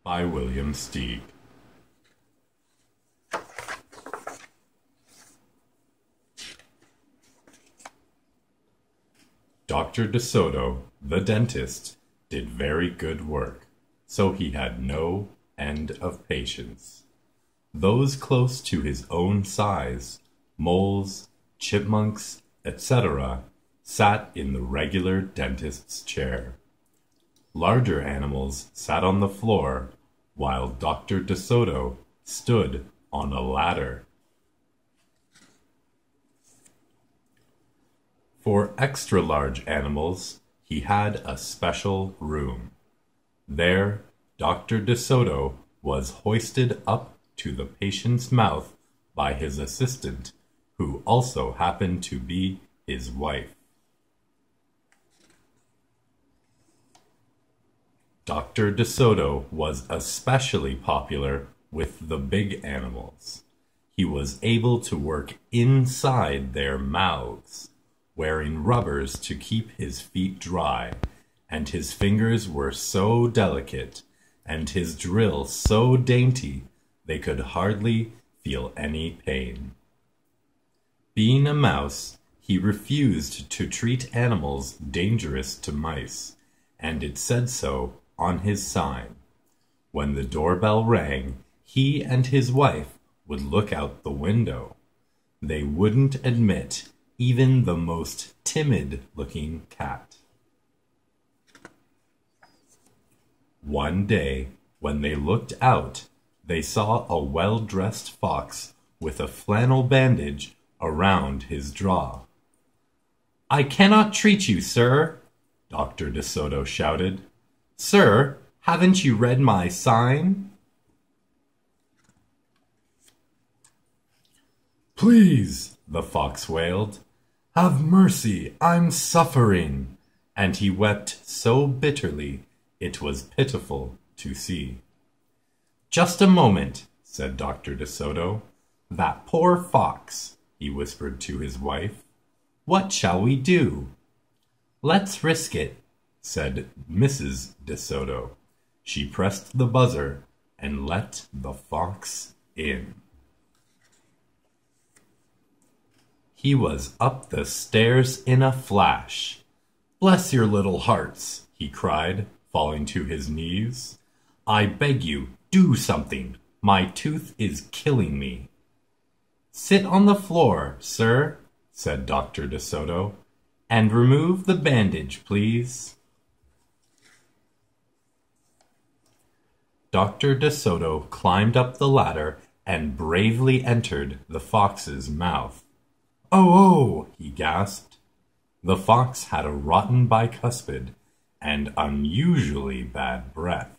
by William Steig. Dr. De Soto, the dentist, did very good work, so he had no end of patients. Those close to his own size, moles, chipmunks, etc., sat in the regular dentist's chair. Larger animals sat on the floor, while Dr. De Soto stood on a ladder. For extra-large animals, he had a special room. There, Dr. De Soto was hoisted up to the patient's mouth by his assistant, who also happened to be his wife. Dr. De Soto was especially popular with the big animals. He was able to work inside their mouths, wearing rubbers to keep his feet dry, and his fingers were so delicate, and his drill so dainty, they could hardly feel any pain. Being a mouse, he refused to treat animals dangerous to mice, and it said so on his sign. When the doorbell rang, he and his wife would look out the window. They wouldn't admit even the most timid-looking cat. One day, when they looked out, they saw a well-dressed fox with a flannel bandage around his jaw. "I cannot treat you, sir," Dr. De Soto shouted. "Sir, haven't you read my sign?" "Please," the fox wailed, "have mercy, I'm suffering." And he wept so bitterly it was pitiful to see. "Just a moment," said Dr. De Soto. "That poor fox," he whispered to his wife. "What shall we do?" "Let's risk it," said Mrs. De Soto. She pressed the buzzer and let the fox in. He was up the stairs in a flash. "Bless your little hearts," he cried, falling to his knees. "I beg you, do something. My tooth is killing me." "Sit on the floor, sir," said Dr. De Soto, "and remove the bandage, please." Dr. De Soto climbed up the ladder and bravely entered the fox's mouth. "Oh, oh!" he gasped. The fox had a rotten bicuspid and unusually bad breath.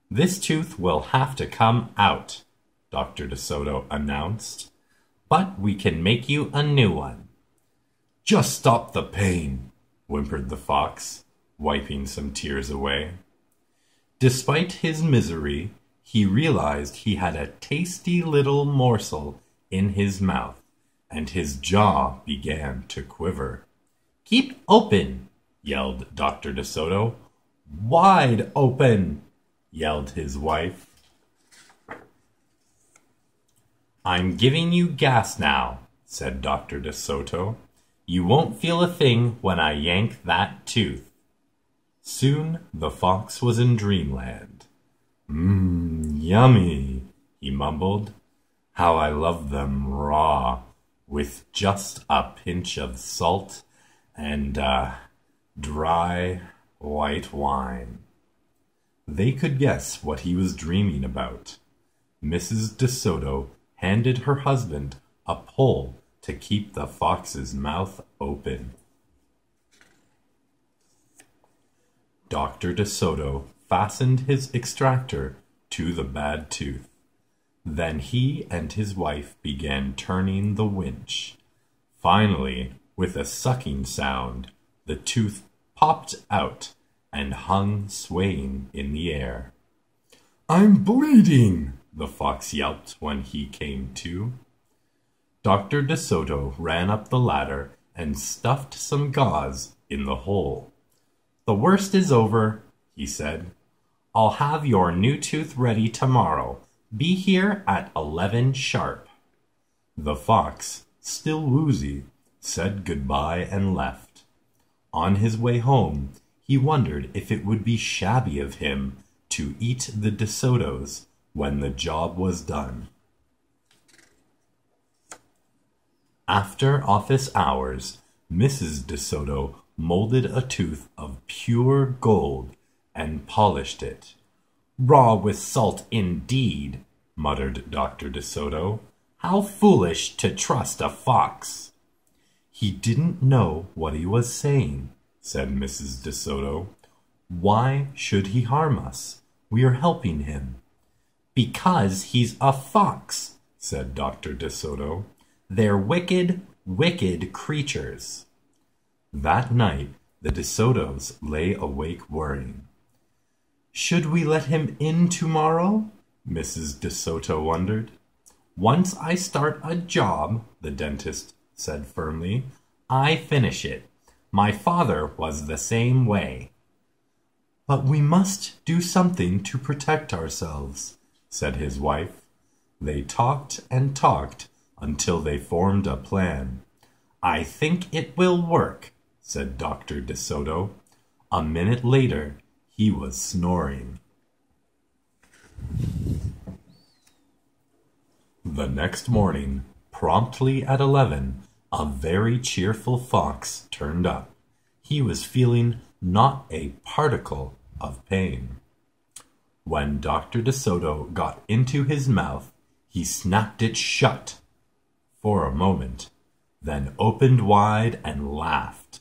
"This tooth will have to come out," Dr. De Soto announced, "but we can make you a new one." "Just stop the pain," whimpered the fox, wiping some tears away. Despite his misery, he realized he had a tasty little morsel in his mouth, and his jaw began to quiver. "Keep open," yelled Dr. De Soto. "Wide open," yelled his wife. "I'm giving you gas now," said Dr. De Soto. "You won't feel a thing when I yank that tooth." Soon the fox was in dreamland. Yummy," he mumbled. "How I love them raw, with just a pinch of salt and dry white wine." They could guess what he was dreaming about. Mrs. De Soto handed her husband a pole to keep the fox's mouth open. Dr. De Soto fastened his extractor to the bad tooth. Then he and his wife began turning the winch. Finally, with a sucking sound, the tooth popped out and hung swaying in the air. "I'm bleeding," the fox yelped when he came to. Dr. De Soto ran up the ladder and stuffed some gauze in the hole. "The worst is over," he said. I'll have your new tooth ready tomorrow. Be here at 11 sharp." The fox, still woozy, said goodbye and left. On his way home, he wondered if it would be shabby of him to eat the De Sotos when the job was done. After office hours, Mrs. De Soto molded a tooth of pure gold and polished it. "Raw with salt indeed," muttered Dr. De Soto. "How foolish to trust a fox." "He didn't know what he was saying," said Mrs. De Soto. "Why should he harm us? We are helping him." "Because he's a fox," said Dr. De Soto. "They're wicked, wicked creatures." That night the De Sotos lay awake worrying. "Should we let him in tomorrow?" Mrs. De Soto wondered. "Once I start a job," the dentist said firmly, "I finish it. My father was the same way." "But we must do something to protect ourselves," said his wife. They talked and talked until they formed a plan. "I think it will work," said Dr. De Soto. A minute later, he was snoring. The next morning, promptly at 11, a very cheerful fox turned up. He was feeling not a particle of pain. When Dr. De Soto got into his mouth, he snapped it shut for a moment, then opened wide and laughed.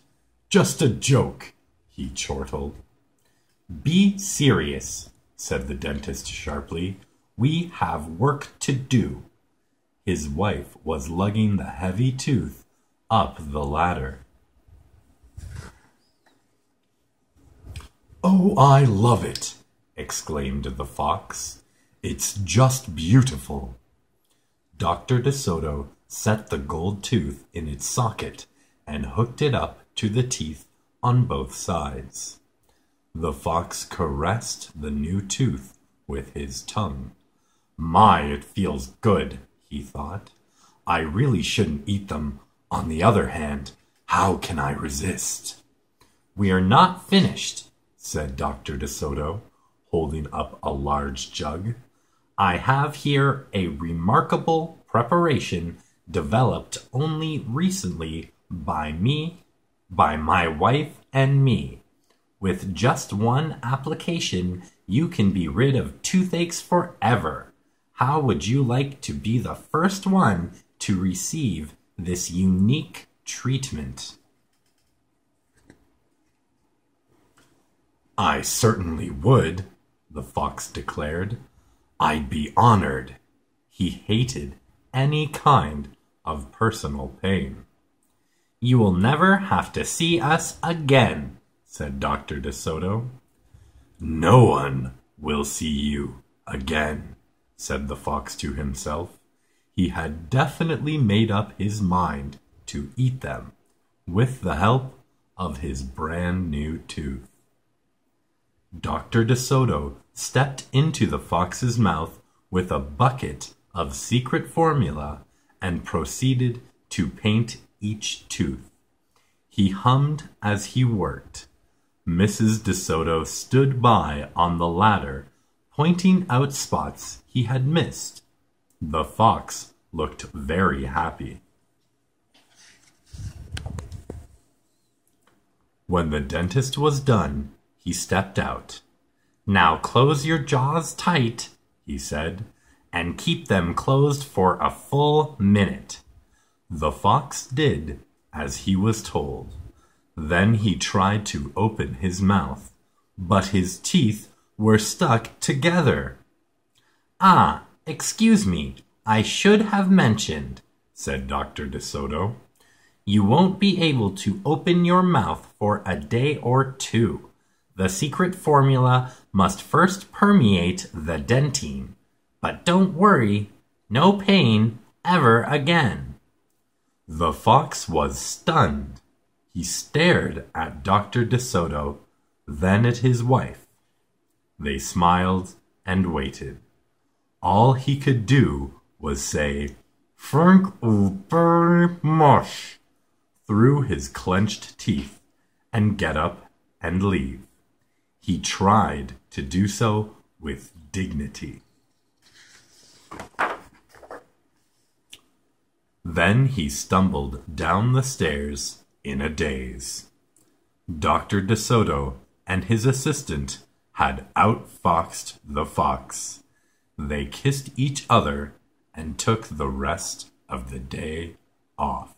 "Just a joke," he chortled. "Be serious," said the dentist sharply. "We have work to do." His wife was lugging the heavy tooth up the ladder. "Oh, I love it!" exclaimed the fox. "It's just beautiful." Dr. De Soto set the gold tooth in its socket and hooked it up to the teeth on both sides. The fox caressed the new tooth with his tongue. "My, it feels good," he thought. "I really shouldn't eat them. On the other hand, how can I resist?" "We are not finished," said Dr. De Soto, holding up a large jug. "I have here a remarkable preparation developed only recently by my wife and me. With just one application, you can be rid of toothaches forever. How would you like to be the first one to receive this unique treatment?" "I certainly would," the fox declared. "I'd be honored." He hated any kind of personal pain. "You will never have to see us again," said Dr. De Soto. "No one will see you again," said the fox to himself. He had definitely made up his mind to eat them, with the help of his brand new tooth. Dr. De Soto stepped into the fox's mouth with a bucket of secret formula and proceeded to paint each tooth. He hummed as he worked. Mrs. De Soto stood by on the ladder, pointing out spots he had missed. The fox looked very happy. When the dentist was done, he stepped out. "Now close your jaws tight," he said, "and keep them closed for a full minute." The fox did as he was told. Then he tried to open his mouth, but his teeth were stuck together. "Ah, excuse me, I should have mentioned," said Dr. De Soto. "You won't be able to open your mouth for a day or two. The secret formula must first permeate the dentine. But don't worry, no pain ever again." The fox was stunned. He stared at Dr. De Soto, then at his wife. They smiled and waited. All he could do was say, "Thank you very much," through his clenched teeth, and get up and leave. He tried to do so with dignity. Then he stumbled down the stairs in a daze. Dr. De Soto and his assistant had outfoxed the fox. They kissed each other and took the rest of the day off.